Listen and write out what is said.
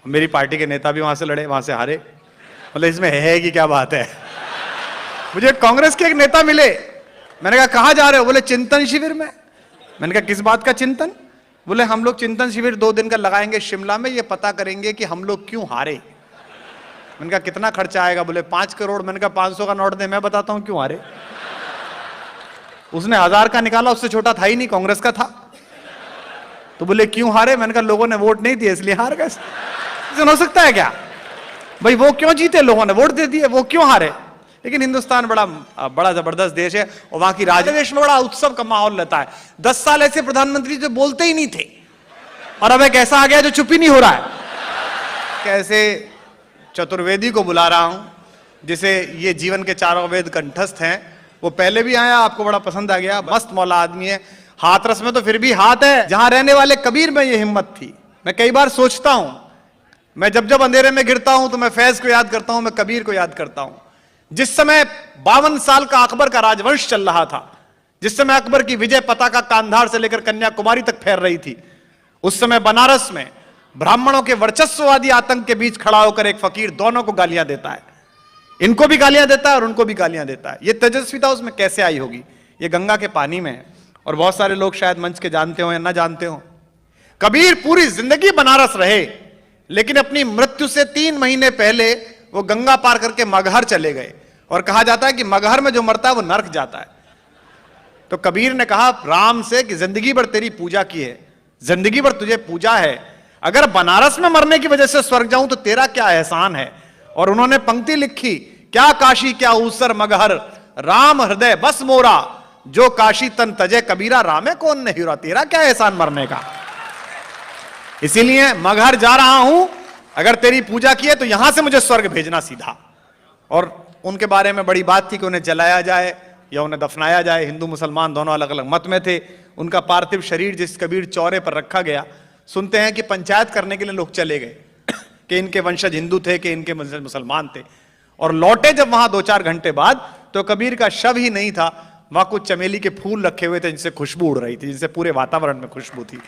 मेरी पार्टी के नेता भी वहां से लड़े, वहां से हारे। मतलब इसमें है कि क्या बात है। मुझे कांग्रेस के एक नेता मिले, मैंने कहा कहां जा रहे हो? बोले चिंतन शिविर में। मैंने कहा किस बात का चिंतन? बोले हम लोग चिंतन शिविर 2 दिन का लगाएंगे शिमला में, ये पता करेंगे कि हम लोग क्यों हारे। मैंने कहा कितना खर्चा आएगा? बोले 5 करोड़। मैंने कहा 500 का नोट दे, मैं बताता हूं क्यों हारे। उसने 1000 का निकाला, उससे छोटा था ही नहीं, कांग्रेस का था। तो बोले क्यों हारे? मैंने कहा लोगों ने वोट नहीं दिए इसलिए हार गए। हो सकता है क्या भाई? वो क्यों जीते? लोगों ने वोट दे दिए, वो क्यों हारे? लेकिन हिंदुस्तान बड़ा जबरदस्त देश है और वहां की राजनीति में बड़ा उत्सव का माहौल रहता है। 10 साल ऐसे प्रधानमंत्री जो बोलते ही नहीं थे और अब एक ऐसा आ गया जो चुप ही नहीं हो रहा है। कैसे चतुर्वेदी को बुला रहा हूं, जिसे ये जीवन के 4 वेद कंठस्थ हैं। वो पहले भी आया, आपको बड़ा पसंद आ गया, मस्त मौला आदमी है। हाथरस में तो फिर भी हाथ है। जहां रहने वाले कबीर में ये हिम्मत थी। मैं कई बार सोचता हूं, मैं जब जब अंधेरे में गिरता हूं तो मैं फैज को याद करता हूं, मैं कबीर को याद करता हूं। जिस समय 52 साल का अकबर का राजवंश चल रहा था, जिस समय अकबर की विजय पताका कांधार से लेकर कन्याकुमारी तक फैल रही थी, उस समय बनारस में ब्राह्मणों के वर्चस्ववादी आतंक के बीच खड़ा होकर एक फकीर दोनों को गालियां देता है। इनको भी गालियां देता है और उनको भी गालियां देता है। ये तेजस्विता उसमें कैसे आई होगी? ये गंगा के पानी में है। और बहुत सारे लोग शायद मंच के जानते हो या ना जानते हो, कबीर पूरी जिंदगी बनारस रहे, लेकिन अपनी मृत्यु से 3 महीने पहले वो गंगा पार करके मगहर चले गए। और कहा जाता है कि मगहर में जो मरता है वो नरक जाता है। तो कबीर ने कहा राम से कि जिंदगी भर तेरी पूजा की है, जिंदगी भर तुझे पूजा है, अगर बनारस में मरने की वजह से स्वर्ग जाऊं तो तेरा क्या एहसान है। और उन्होंने पंक्ति लिखी, क्या काशी क्या ऊसर मगहर, राम हृदय बस मोरा, जो काशी तन तजे कबीरा, रामे कौन नहीं रहा, तेरा क्या एहसान मरने का। इसीलिए मगहर जा रहा हूं, अगर तेरी पूजा की है तो यहां से मुझे स्वर्ग भेजना सीधा। और उनके बारे में बड़ी बात थी कि उन्हें जलाया जाए या उन्हें दफनाया जाए। हिंदू मुसलमान दोनों अलग अलग मत में थे। उनका पार्थिव शरीर जिस कबीर चौरे पर रखा गया, सुनते हैं कि पंचायत करने के लिए लोग चले गए कि इनके वंशज हिंदू थे कि इनके वंशज मुसलमान थे। और लौटे जब वहां 2-4 घंटे बाद, तो कबीर का शव ही नहीं था, वहां कुछ चमेली के फूल रखे हुए थे जिनसे खुशबू उड़ रही थी, जिनसे पूरे वातावरण में खुशबू थी।